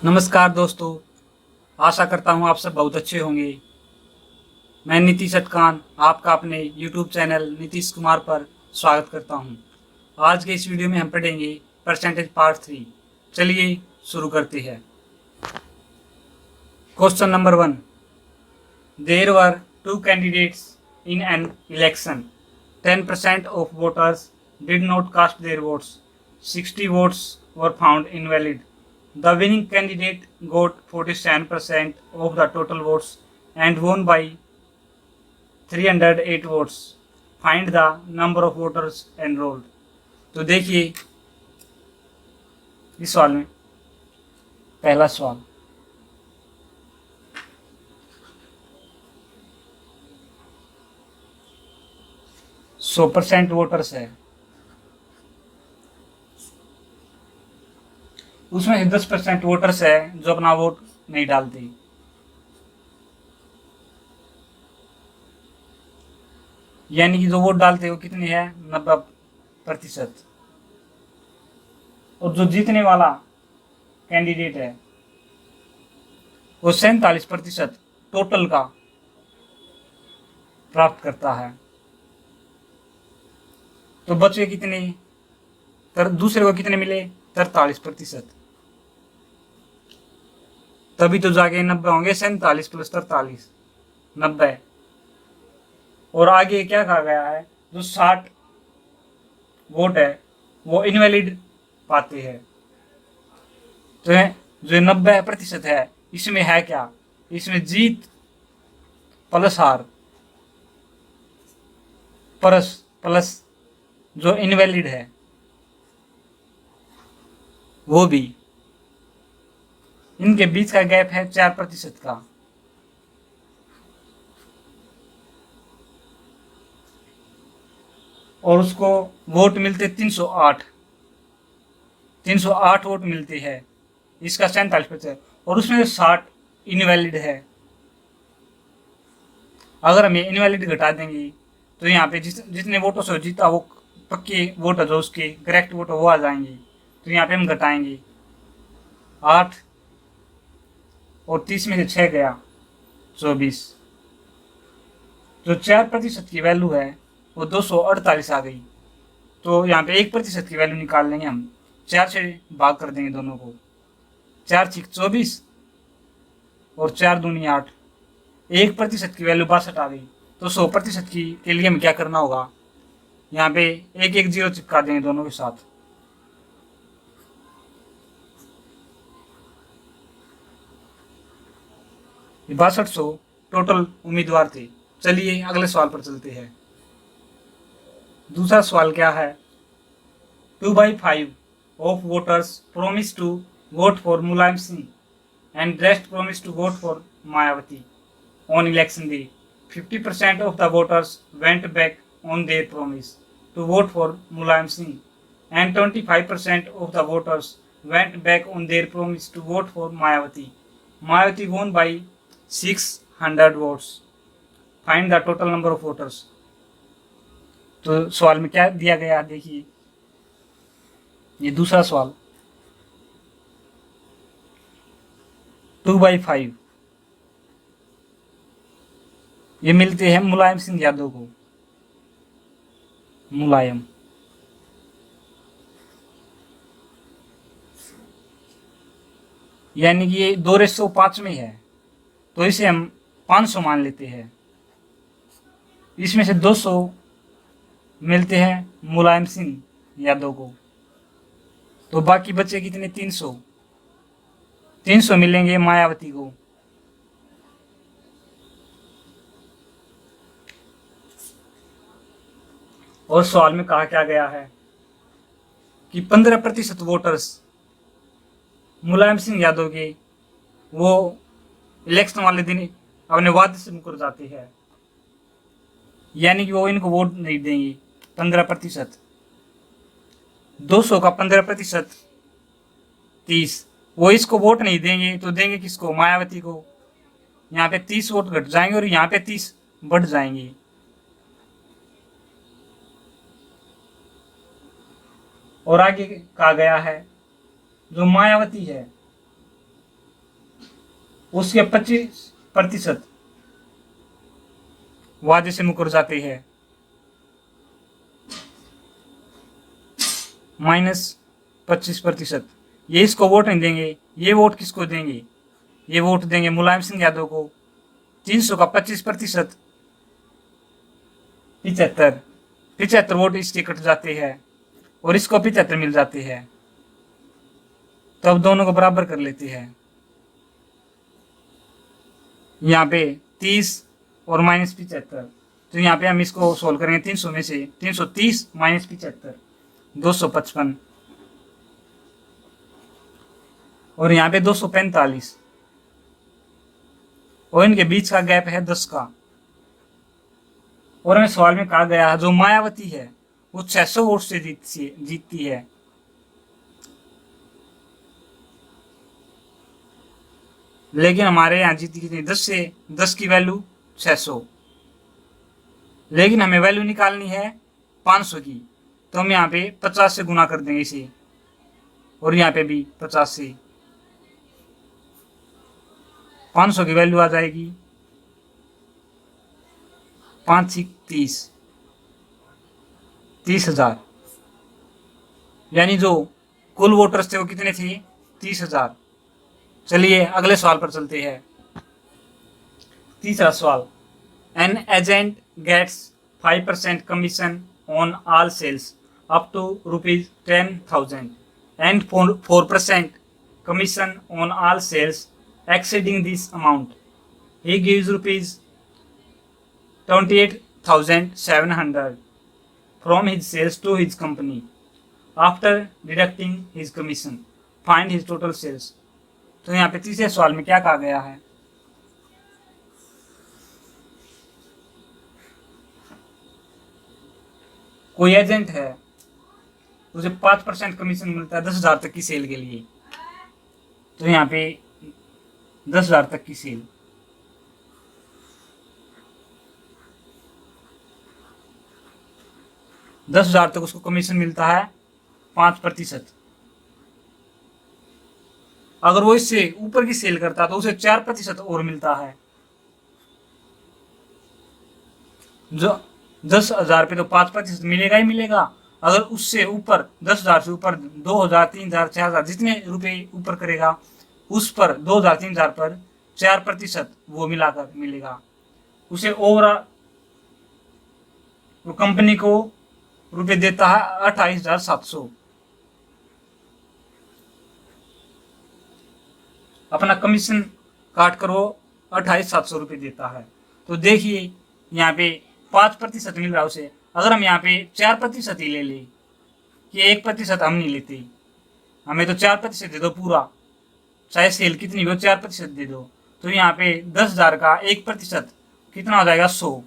नमस्कार दोस्तों। आशा करता हूँ आप सब बहुत अच्छे होंगे। मैं नीतीश अटकान आपका अपने YouTube चैनल नीतीश कुमार पर स्वागत करता हूँ। आज के इस वीडियो में हम पढ़ेंगे परसेंटेज पार्ट 3। चलिए शुरू करते हैं। Question number 1। There were two candidates in an election. 10% of voters did not cast their votes. 60 votes were found invalid. The winning candidate got 47% of the total votes and won by 308 votes. Find the number of voters enrolled. तो देखिए इस सवाल में पहला सवाल 100% voters है, उसमें से 10% वोटर्स है जो अपना वोट नहीं डालते। यानी कि जो वोट डालते वो कितनी है 90%। और जो जीतने वाला कैंडिडेट है वो 47% टोटल का प्राप्त करता है। तो बचे कितने, दूसरे को कितने मिले 43%। तभी तो जाके 90 होंगे। 47 + 43 90। और आगे क्या कहा गया है, जो 60 वोट है वो इनवैलिड पाते हैं। तो जो 90% है इसमें है क्या, इसमें जीत प्लस हार प्लस जो इनवैलिड है वो भी, इनके बीच का गैप है 4% का। और उसको वोट मिलते 308 वोट मिलते हैं। इसका 47% और उसमें 60 इनवैलिड है। अगर हम ये इनवैलिड घटा देंगे तो यहाँ पे जितने वोटों से जीता वो पक्के वोट है, जो उसके करेक्ट वोट वो आ जाएंगे। तो यहाँ पे हम घटाएंगे 8 और 30 में से 6 गया 24। जो 4% की वैल्यू है वो 248 आ गई। तो यहाँ पे 1% की वैल्यू निकाल लेंगे हम। 4 से भाग कर देंगे दोनों को। 4 × 24 और 4 दूनी 8। 1% की वैल्यू 62 आ गई। तो 100% की के लिए हमें क्या करना होगा, यहाँ पे 1 0 चिपका देंगे दोनों के साथ। ये 6200 टोटल उम्मीदवार थे। चलिए अगले सवाल पर चलते हैं। दूसरा सवाल क्या है, 2/5 of voters promised to vote for Mulayam Singh and rest promised to vote for Mayawati on election day. 50% of the voters went back on their promise to vote for Mulayam Singh and 25% of the voters went back on their promise to vote for Mayawati. Mayawati won by 600 votes. Find the total number of voters. तो सवाल में क्या दिया गया देखिए, ये दूसरा सवाल 2/5 ये मिलते हैं मुलायम सिंह यादव को। मुलायम यानी कि ये 2:5 में है, तो इसे हम 500 मान लेते हैं। इसमें से 200 मिलते हैं मुलायम सिंह यादव को, तो बाकी बचे कितने 300 मिलेंगे मायावती को। और सवाल में कहा क्या गया है कि 15% वोटर्स मुलायम सिंह यादव के वो इलेक्शन वाले दिन अपने वादे से मुकर जाते हैं। यानी कि वो इनको वोट नहीं देंगे। 15%, 200 का 15% 30, वो इसको वोट नहीं देंगे तो देंगे किसको, मायावती को। यहाँ पे 30 वोट घट जाएंगे और यहाँ पे 30 बढ़ जाएंगे। और आगे कहा गया है जो मायावती है उसके 25% वादे से मुकर जाते हैं, -25%। ये इसको वोट नहीं देंगे। ये वोट किसको देंगे? ये वोट देंगे मुलायम सिंह यादव को। 300 का 25%, 75 वोट इसके कट जाते हैं और इसको 75 मिल जाते हैं। तो अब दोनों को बराबर कर लेते हैं। यहाँ पे 30 और -75, तो यहाँ पे हम इसको सोल्व करेंगे। 300 में से 330 - 75, 255, और यहाँ पे 245, और इनके बीच का गैप है 10 का। और हमें सवाल में कहा गया है जो मायावती है वो 600 वोट से जीतती है। लेकिन हमारे यहाँ जीती कितनी? 10 की वैल्यू 600। लेकिन हमें वैल्यू निकालनी है 500 की, तो हम यहाँ पे 50 से गुना कर देंगे इसे, और यहाँ पे भी 50 से। 500 की वैल्यू आ जाएगी 5 30, 30,000। यानी जो कुल वोटर्स थे वो कितने थे? 30,000। चलिए अगले सवाल पर चलते हैं। तीसरा सवाल, an agent gets 5% commission on all sales up to ₹10,000 and 4% commission on all sales exceeding this amount. He gives ₹28,700 from his sales to his company. After deducting his commission, find his total sales. तो यहाँ पे तीसरे सवाल में क्या कहा गया है? कोई एजेंट है, उसे 5% कमीशन मिलता है 10,000 तक की सेल के लिए। तो यहाँ पे 10,000 तक की सेल, 10,000 तक उसको कमीशन मिलता है 5%। अगर वो इससे ऊपर की सेल करता तो उसे 4% और मिलता है। जो 10,000 पे तो 5% मिलेगा ही मिलेगा। अगर उससे ऊपर 10,000 से ऊपर 2,000, 3,000, 4,000 जितने रुपए ऊपर करेगा उस पर 2,000, 3,000 पर 4% वो मिलाकर मिलेगा उसे। ओवरऑल वो कंपनी को रुपए देता है 28,700। अपना कमीशन काट कर वो 28,700 रुपये देता है। तो देखिए यहाँ पे 5% मिल रहा है उसे। अगर हम यहाँ पे 4% ही ले लें कि 1% हम नहीं लेते, हमें तो 4% दे दो पूरा, चाहे सेल कितनी भी हो 4% दे दो। तो यहाँ पे 10,000 का 1% कितना हो जाएगा? 100।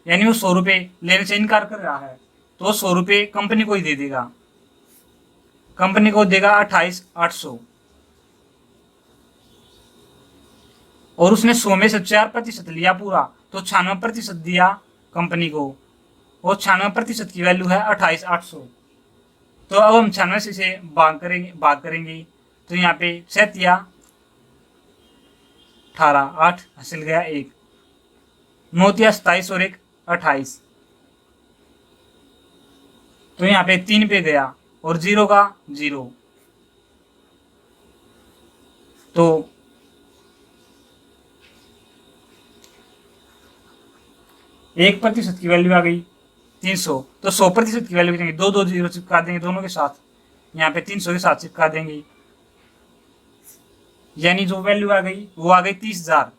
यानी वो 100 रुपये लेने से इनकार कर रहा है, तो 100 रुपये कंपनी को ही दे देगा। कंपनी को देगा 28,800, और उसने 100 में से 4% लिया पूरा, तो 96% दिया कंपनी को, और 96% की वैल्यू है 28,800। तो अब हम 96 से इसे भाग करेंगे तो यहाँ पे 7 या 18, 8 हासिल गया 1, 9 या 27 और 1 28। तो यहाँ पे 3 पे गया और 0 का 0, तो 1% की वैल्यू आ गई 300। तो 100% की वैल्यू देंगे, 2 0 चिपका देंगे दोनों के साथ, यहाँ पे 300 के साथ चिपका देंगे। यानी जो वैल्यू आ गई वो आ गई 30,000।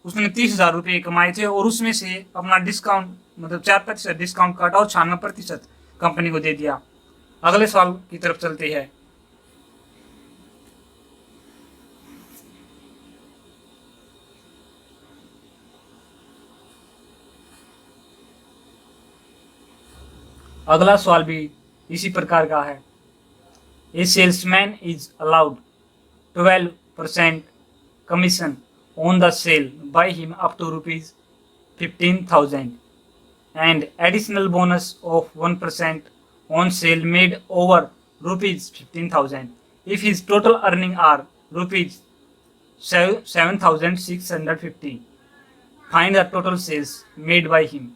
उसने 30,000 रुपये कमाए थे और उसमें से अपना डिस्काउंट मतलब 4% डिस्काउंट काटा और 96% कंपनी को दे दिया। अगले सवाल की तरफ चलते हैं। अगला सवाल भी इसी प्रकार का है। ए salesman is allowed 12% commission on the sale by him up to ₹15,000 and additional bonus of 1% on sale made over ₹15,000 if his total earning are 7,650. Find the total sales made by him.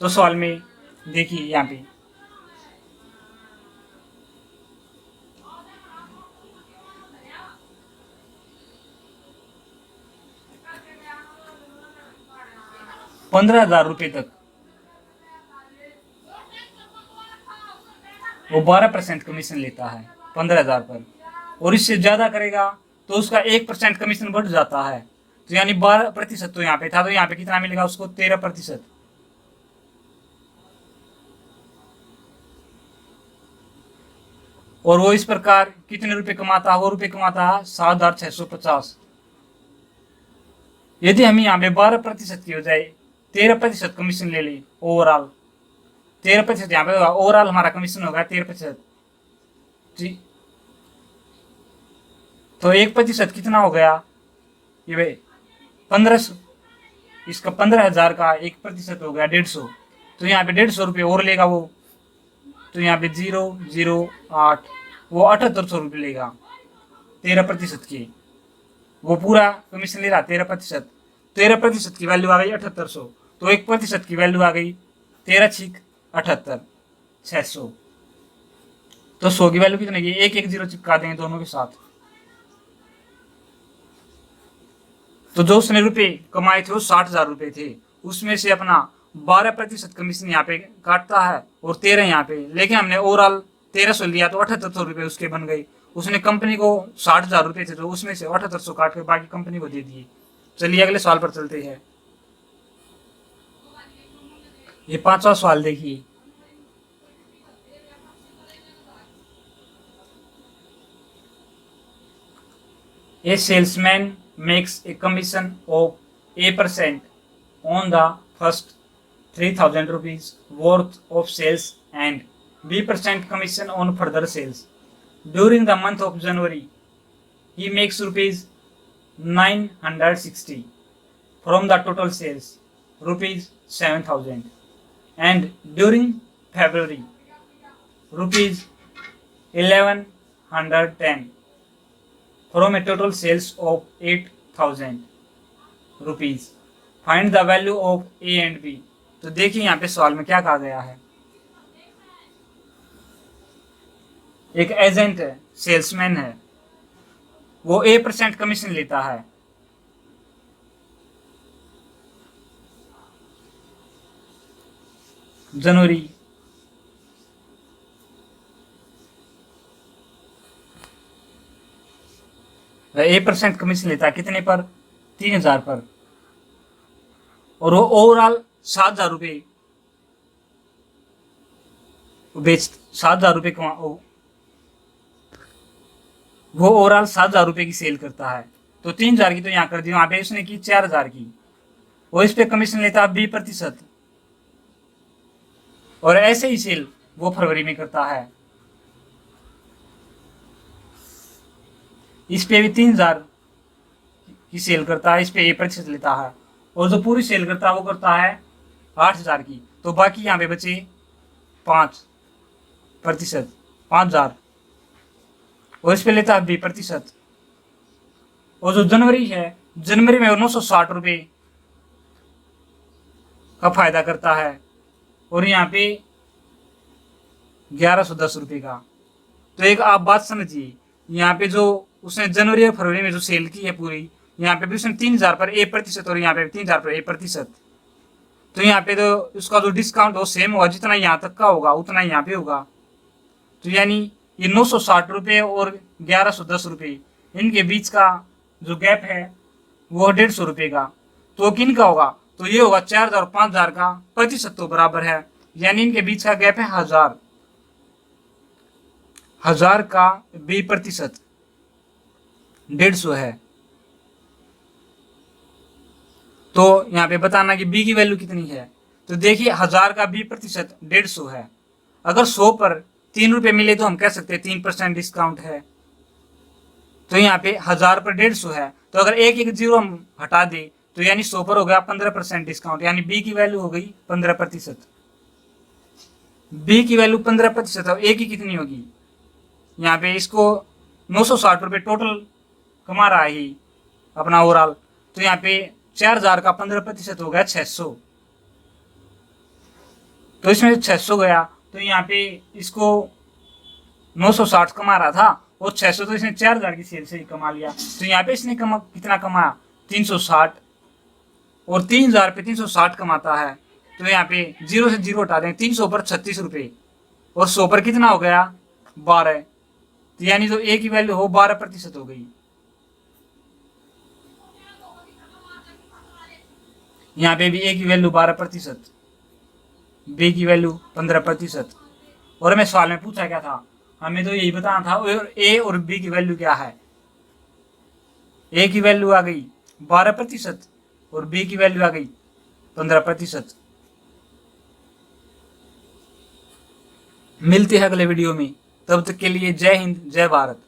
तो सवाल में देखिए यहाँ पे ₹15,000 तक वो 12% commission लेता है 15,000 पर, और इससे ज्यादा करेगा तो उसका 1% कमीशन बढ़ जाता है। तो यानी 12% तो यहाँ पे था, तो यहाँ पे कितना मिलेगा उसको? 13%। और वो इस प्रकार कितने रुपए कमाता है? वो रुपए कमाता है 7,650। यदि हम यहाँ पे 12% की बजाय 13% कमीशन ले ले ओवरऑल, 13% यहाँ पे होगा, ओवरऑल हमारा कमीशन होगा 13%। जी, तो 1% कितना हो गया? ये भाई 1500, इसका 15,000 का 1% हो गया 150। तो यहाँ पे 150 रुपये और लेगा वो, तो यहाँ पे 008, वो 7,800 लेगा 13% की। वो पूरा कमीशन ले रहा 13%, 13% की वैल्यू आ गई 7,800, तो 1% की वैल्यू आ गई 13×6 = 600। तो 100 की वैल्यू कितने की? 110 चिपका देंगे दोनों के साथ। तो जो उसने रुपए कमाए थे वो 60,000 थे, उसमें से अपना 12% कमीशन यहाँ पे काटता है और 13 यहाँ पे, लेकिन हमने ओवरऑल 1,300 लिया तो 7,800 उसके बन गए। उसने कंपनी को 60,000 थे, तो उसमें से 7,800 काट के बाकी कंपनी को दे दिए। चलिए अगले सवाल पर चलते हैं। ये 5वां सवाल देखिए। A salesman makes a commission of A% on the first 3,000 rupees worth of sales and B% commission on further sales. During the month of January, he makes rupees 960 from the total sales, rupees 7,000. And during February, rupees 1,110 from a total sales of 8,000 rupees. Find the value of A and B. तो देखिए यहाँ पे सवाल में क्या कहा गया है। एक एजेंट है, सेल्समैन है, वो A% कमीशन लेता है। जनवरी A% कमीशन लेता है कितने पर? 3,000 पर, और वो ओवरऑल 7,000 रुपये बेच 7,000 रुपये कमा, वो ओवरऑल 7,000 रुपये की सेल करता है। तो 3,000 की तो यहाँ कर दी, वहां पे उसने की 4,000 की, वो इस पे कमीशन लेता है 20%, और ऐसे ही सेल वो फरवरी में करता है। इस पे भी 3,000 की सेल करता है, इस पे 1% लेता है, और जो पूरी सेल करता है वो करता है 8,000 की। तो बाकी यहाँ पे बचे 5%, 5,000, और इस पे लेता है 20%। और जो जनवरी है, जनवरी में 960 रुपये का फायदा करता है, और यहाँ पे 1,110 रुपये का। तो एक आप बात समझिए, यहाँ पे जो उसने जनवरी और फरवरी में जो सेल की है पूरी, यहाँ पे भी उसने 3,000 पर 1%, और यहाँ पे 3,000 पर 1%। तो यहाँ पे तो उसका जो डिस्काउंट हो सेम होगा, जितना यहाँ तक का होगा उतना यहाँ पे होगा। तो यानी ये 960 रुपये और 1,110 रुपये, इनके बीच का जो गैप है वो 150 रुपये का। तो किन का होगा? तो ये होगा 4,000 और 5,000 का प्रतिशत तो बराबर है, यानी इनके बीच का गैप है 1,000। 1,000 का 20% 150 है। तो यहाँ पे बताना कि बी की वैल्यू कितनी है। तो देखिए 1,000 का 20% 150 है। अगर 100 पर 3 रुपये मिले तो हम कह सकते हैं 3% डिस्काउंट है। तो यहाँ पे 1,000 पर 150 है, तो अगर एक एक जीरो हम हटा दे तो यानी 100 पर हो गया 15% डिस्काउंट, यानी बी की वैल्यू हो गई 15%। बी की वैल्यू 15% है, ए की कितनी होगी? यहाँ पे इसको 960 रुपये टोटल कमा रहा है अपना ओवरऑल, तो यहाँ पे 4000 का 15% हो गया 600। तो इसमें 600 गया, तो यहाँ पे इसको 960 कमा रहा था और 600 तो इसने 4000 की सेल से ही कमा लिया। तो यहाँ पे इसने कितना कमाया 360, और 3000 पे 360 कमाता है, तो यहाँ पे 0 से 0 हटा दें, 300 पर 36 रुपये, और 100 पर कितना हो गया 12, तो यानी तो ए की वैल्यू हो 12% हो गई। यहाँ पे भी ए की वैल्यू 12%, बी की वैल्यू 15%। और हमें सवाल में पूछा क्या था, हमें तो यही बताना था और ए और बी की वैल्यू क्या है। ए की वैल्यू आ गई 12% और बी की वैल्यू आ गई 15%। मिलते हैं अगले वीडियो में, तब तक के लिए जय हिंद जय भारत।